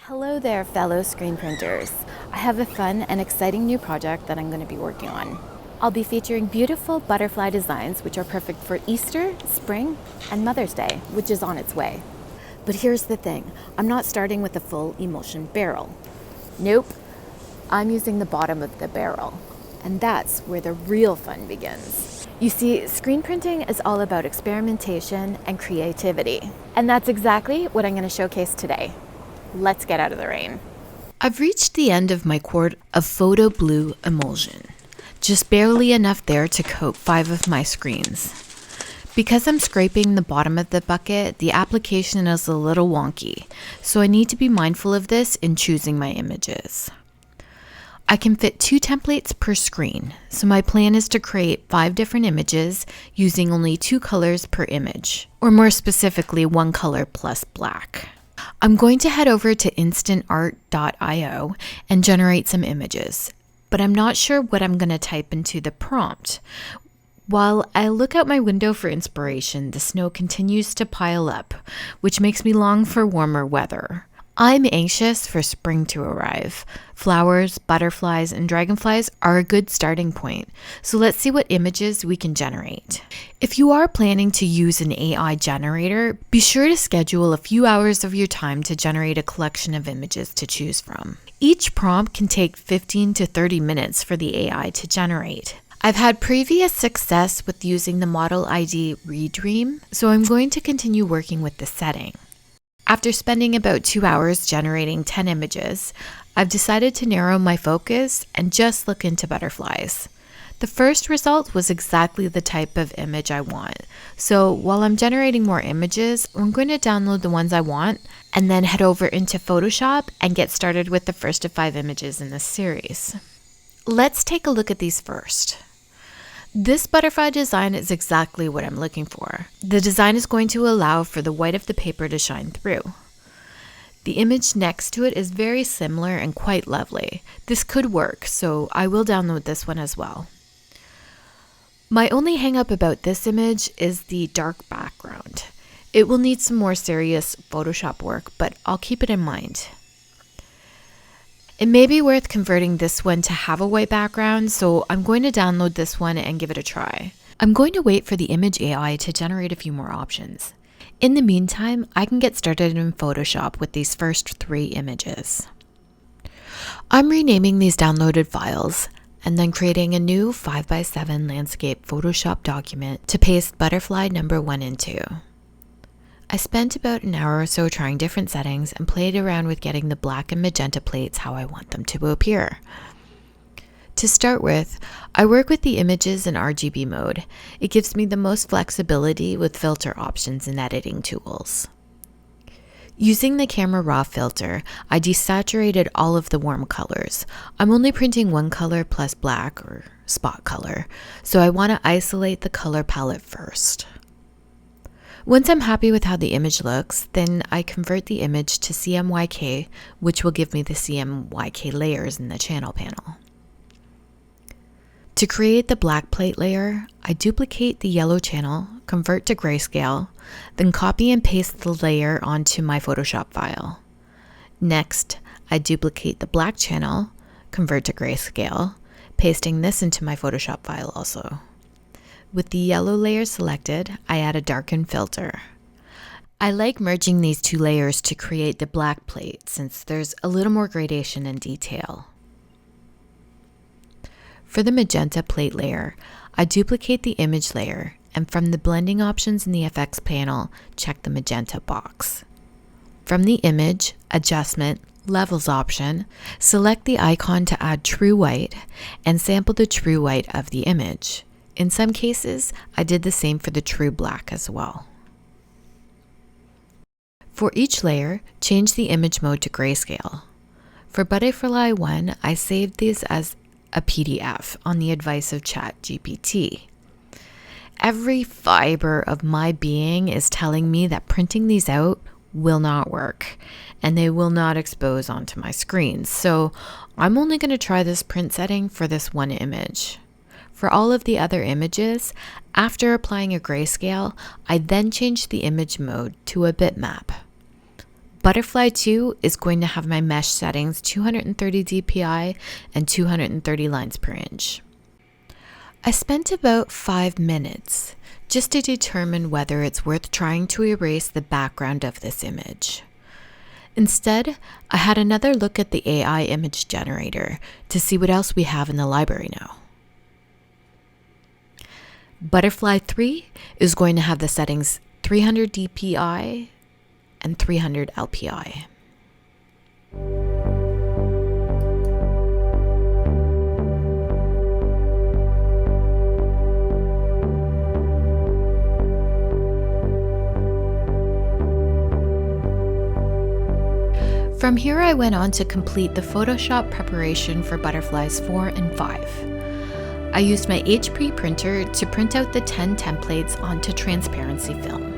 Hello there, fellow screen printers. I have a fun and exciting new project that I'm going to be working on. I'll be featuring beautiful butterfly designs which are perfect for Easter, spring, and Mother's Day, which is on its way. But here's the thing, I'm not starting with a full emulsion barrel. Nope, I'm using the bottom of the barrel. And that's where the real fun begins. You see, screen printing is all about experimentation and creativity. And that's exactly what I'm going to showcase today. Let's get out of the rain. I've reached the end of my quart of photo blue emulsion. Just barely enough there to coat 5 of my screens. Because I'm scraping the bottom of the bucket, the application is a little wonky, so I need to be mindful of this in choosing my images. I can fit 2 templates per screen, so my plan is to create 5 different images using only 2 colors per image, or more specifically 1 color plus black. I'm going to head over to instantart.io and generate some images, but I'm not sure what I'm going to type into the prompt. While I look out my window for inspiration, the snow continues to pile up, which makes me long for warmer weather. I'm anxious for spring to arrive. Flowers, butterflies, and dragonflies are a good starting point, so let's see what images we can generate. If you are planning to use an AI generator, be sure to schedule a few hours of your time to generate a collection of images to choose from. Each prompt can take 15 to 30 minutes for the AI to generate. I've had previous success with using the Model ID Redream, so I'm going to continue working with this setting. After spending about 2 hours generating 10 images, I've decided to narrow my focus and just look into butterflies. The first result was exactly the type of image I want. So while I'm generating more images, I'm going to download the ones I want and then head over into Photoshop and get started with the first of 5 images in this series. Let's take a look at these first. This butterfly design is exactly what I'm looking for. The design is going to allow for the white of the paper to shine through. The image next to it is very similar and quite lovely. This could work, so I will download this one as well. My only hang-up about this image is the dark background. It will need some more serious Photoshop work, but I'll keep it in mind. It may be worth converting this one to have a white background, so I'm going to download this one and give it a try. I'm going to wait for the image AI to generate a few more options. In the meantime, I can get started in Photoshop with these first 3 images. I'm renaming these downloaded files and then creating a new 5x7 landscape Photoshop document to paste butterfly number 1 into. I spent about an hour or so trying different settings and played around with getting the black and magenta plates how I want them to appear. To start with, I work with the images in RGB mode. It gives me the most flexibility with filter options and editing tools. Using the camera raw filter, I desaturated all of the warm colors. I'm only printing 1 color plus black or spot color, so I want to isolate the color palette first. Once I'm happy with how the image looks, then I convert the image to CMYK, which will give me the CMYK layers in the channel panel. To create the black plate layer, I duplicate the yellow channel, convert to grayscale, then copy and paste the layer onto my Photoshop file. Next, I duplicate the black channel, convert to grayscale, pasting this into my Photoshop file also. With the yellow layer selected, I add a darken filter. I like merging these 2 layers to create the black plate since there's a little more gradation and detail. For the magenta plate layer, I duplicate the image layer and from the blending options in the effects panel, check the magenta box. From the image, adjustment, levels option, select the icon to add true white and sample the true white of the image. In some cases, I did the same for the true black as well. For each layer, change the image mode to grayscale. For Butterfly 1, I saved these as a PDF on the advice of ChatGPT. Every fiber of my being is telling me that printing these out will not work and they will not expose onto my screen, so I'm only going to try this print setting for this one image. For all of the other images, after applying a grayscale, I then changed the image mode to a bitmap. Butterfly 2 is going to have my mesh settings 230 dpi and 230 lines per inch. I spent about 5 minutes just to determine whether it's worth trying to erase the background of this image. Instead, I had another look at the AI image generator to see what else we have in the library now. Butterfly 3 is going to have the settings 300 dpi and 300 LPI. From here, I went on to complete the Photoshop preparation for Butterflies 4 and 5. I used my HP printer to print out the 10 templates onto transparency film.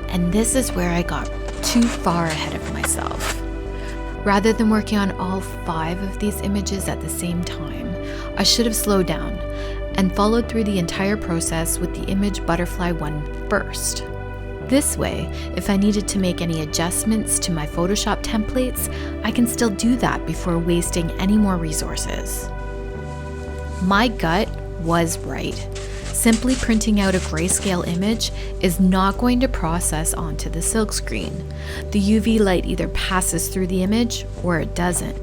And this is where I got too far ahead of myself. Rather than working on all 5 of these images at the same time, I should have slowed down and followed through the entire process with the image Butterfly 1 first. This way, if I needed to make any adjustments to my Photoshop templates, I can still do that before wasting any more resources. My gut was right. Simply printing out a grayscale image is not going to process onto the silkscreen. The UV light either passes through the image or it doesn't.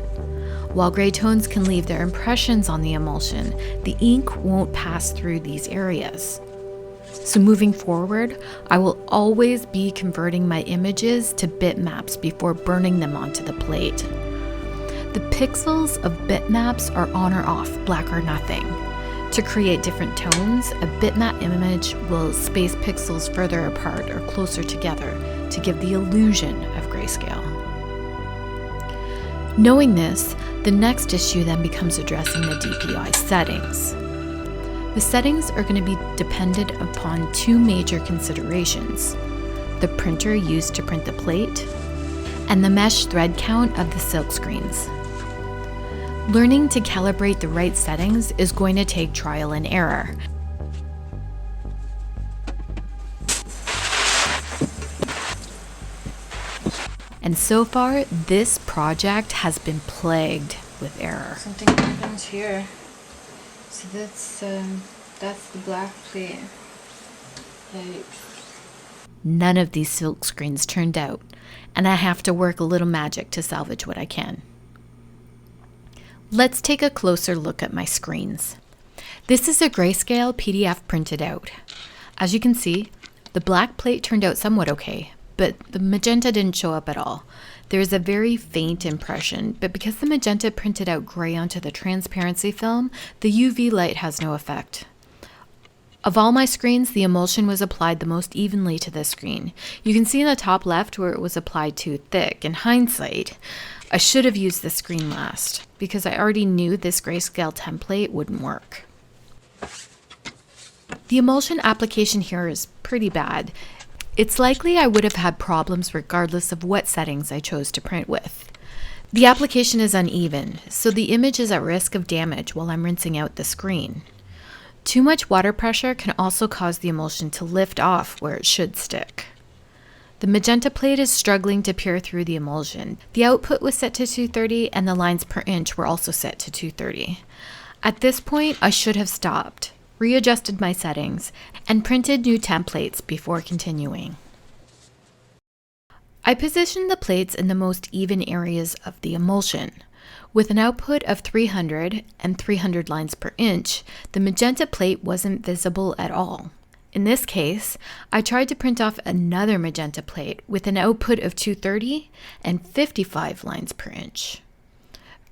While gray tones can leave their impressions on the emulsion, the ink won't pass through these areas. So moving forward, I will always be converting my images to bitmaps before burning them onto the plate. The pixels of bitmaps are on or off, black or nothing. To create different tones, a bitmap image will space pixels further apart or closer together to give the illusion of grayscale. Knowing this, the next issue then becomes addressing the DPI settings. The settings are going to be dependent upon 2 major considerations: the printer used to print the plate and the mesh thread count of the silkscreens. Learning to calibrate the right settings is going to take trial and error. And so far, this project has been plagued with error. Something happened here. So that's the black plate. None of these silk screens turned out, and I have to work a little magic to salvage what I can. Let's take a closer look at my screens. This is a grayscale PDF printed out. As you can see, the black plate turned out somewhat okay, but the magenta didn't show up at all. There is a very faint impression, but because the magenta printed out gray onto the transparency film, the UV light has no effect. Of all my screens, the emulsion was applied the most evenly to this screen. You can see in the top left where it was applied too thick. In hindsight, I should have used this screen last because I already knew this grayscale template wouldn't work. The emulsion application here is pretty bad. It's likely I would have had problems regardless of what settings I chose to print with. The application is uneven, so the image is at risk of damage while I'm rinsing out the screen. Too much water pressure can also cause the emulsion to lift off where it should stick. The magenta plate is struggling to peer through the emulsion. The output was set to 230 and the lines per inch were also set to 230. At this point, I should have stopped, readjusted my settings, and printed new templates before continuing. I positioned the plates in the most even areas of the emulsion. With an output of 300 and 300 lines per inch, the magenta plate wasn't visible at all. In this case, I tried to print off another magenta plate with an output of 230 and 55 lines per inch.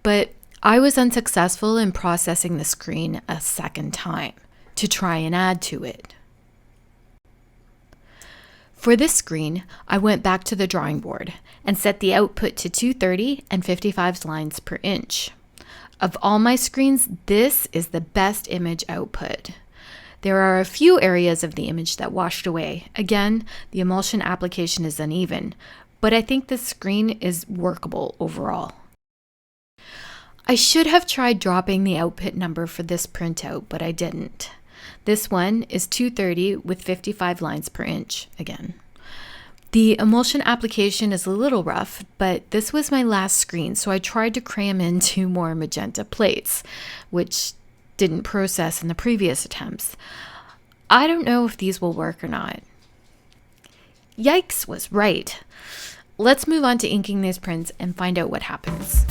But I was unsuccessful in processing the screen a second time to try and add to it. For this screen, I went back to the drawing board and set the output to 230 and 55 lines per inch. Of all my screens, this is the best image output. There are a few areas of the image that washed away. Again, the emulsion application is uneven, but I think this screen is workable overall. I should have tried dropping the output number for this printout, but I didn't. This one is 230 with 55 lines per inch again. The emulsion application is a little rough, but this was my last screen, so I tried to cram in 2 more magenta plates, which didn't process in the previous attempts. I don't know if these will work or not. Yikes was right. Let's move on to inking these prints and find out what happens.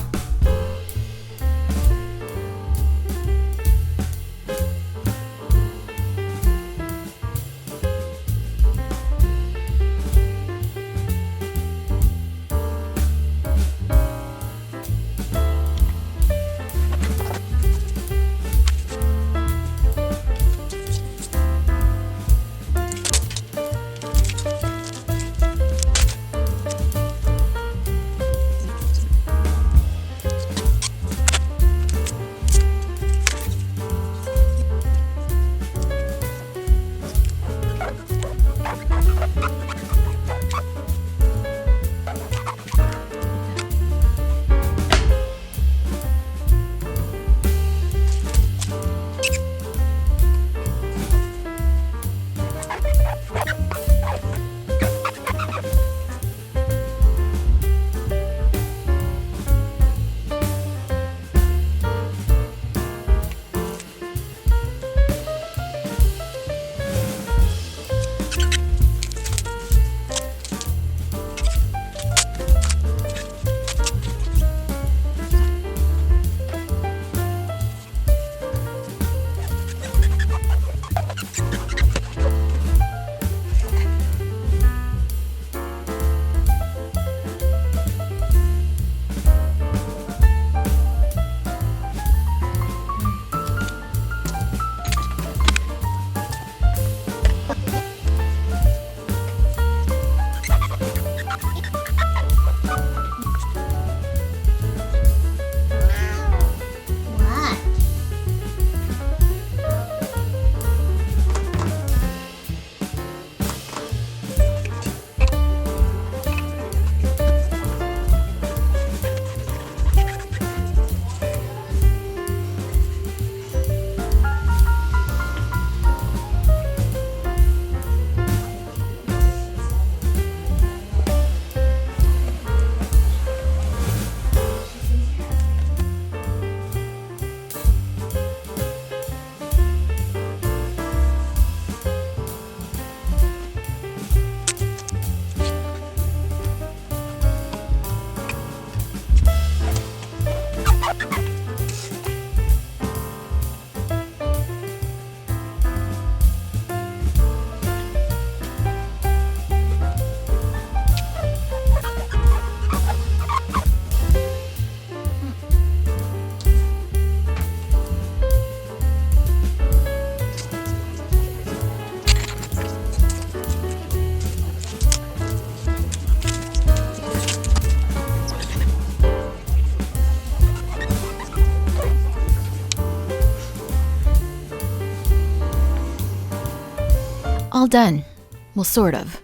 All done. Well, sort of.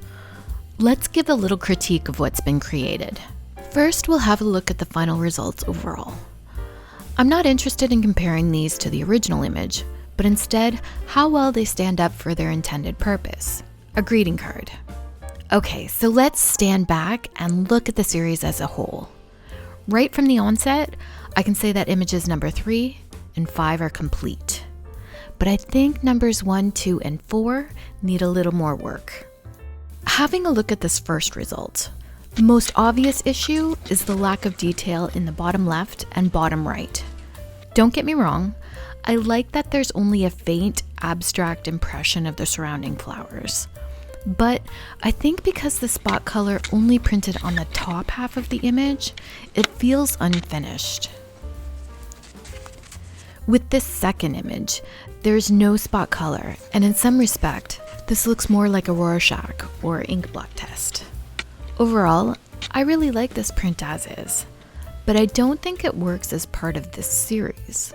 Let's give a little critique of what's been created. First, we'll have a look at the final results overall. I'm not interested in comparing these to the original image, but instead, how well they stand up for their intended purpose. A greeting card. Okay, so let's stand back and look at the series as a whole. Right from the onset, I can say that images number 3 and 5 are complete. But I think numbers 1, 2, and 4 need a little more work. Having a look at this first result, the most obvious issue is the lack of detail in the bottom left and bottom right. Don't get me wrong, I like that there's only a faint, abstract impression of the surrounding flowers. But I think because the spot color only printed on the top half of the image, it feels unfinished. With this second image, there's no spot color, and in some respect, this looks more like a Rorschach or ink blot test. Overall, I really like this print as is, but I don't think it works as part of this series.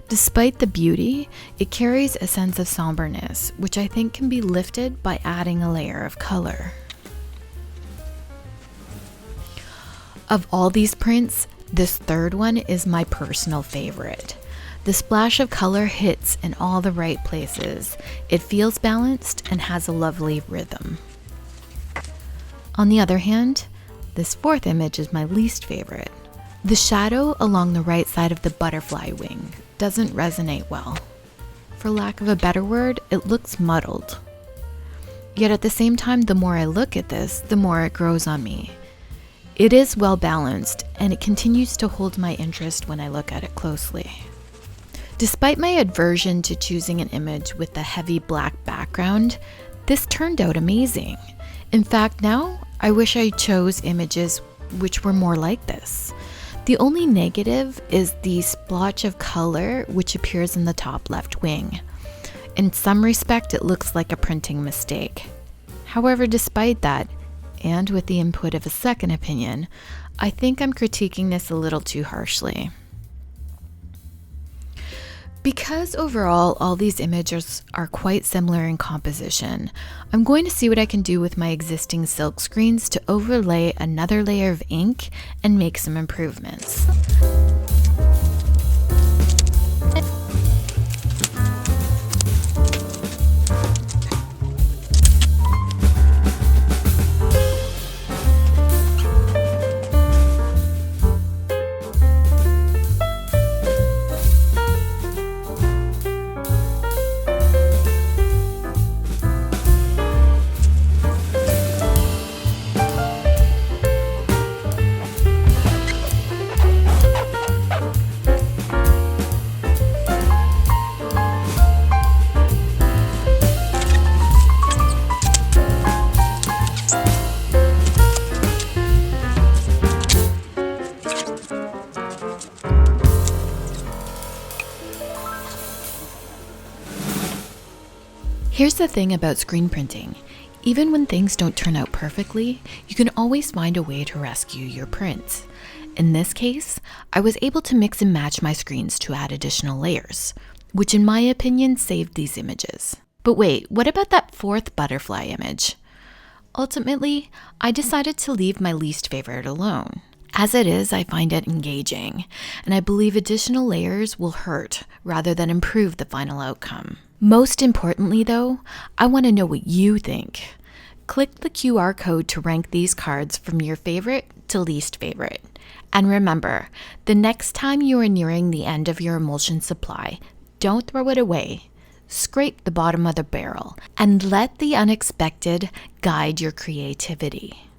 Despite the beauty, it carries a sense of somberness, which I think can be lifted by adding a layer of color. Of all these prints, this third one is my personal favorite. The splash of color hits in all the right places. It feels balanced and has a lovely rhythm. On the other hand, this fourth image is my least favorite. The shadow along the right side of the butterfly wing doesn't resonate well. For lack of a better word, it looks muddled. Yet at the same time, the more I look at this, the more it grows on me. It is well balanced, and it continues to hold my interest when I look at it closely. Despite my aversion to choosing an image with a heavy black background, this turned out amazing. In fact, now I wish I chose images which were more like this. The only negative is the splotch of color which appears in the top left wing. In some respect, it looks like a printing mistake. However, despite that, and with the input of a second opinion, I think I'm critiquing this a little too harshly. Because overall all these images are quite similar in composition, I'm going to see what I can do with my existing silk screens to overlay another layer of ink and make some improvements. Here's the thing about screen printing. Even when things don't turn out perfectly, you can always find a way to rescue your prints. In this case, I was able to mix and match my screens to add additional layers, which in my opinion saved these images. But wait, what about that fourth butterfly image? Ultimately, I decided to leave my least favorite alone. As it is, I find it engaging, and I believe additional layers will hurt rather than improve the final outcome. Most importantly though, I want to know what you think. Click the QR code to rank these cards from your favorite to least favorite. And remember, the next time you are nearing the end of your emulsion supply, don't throw it away. Scrape the bottom of the barrel and let the unexpected guide your creativity.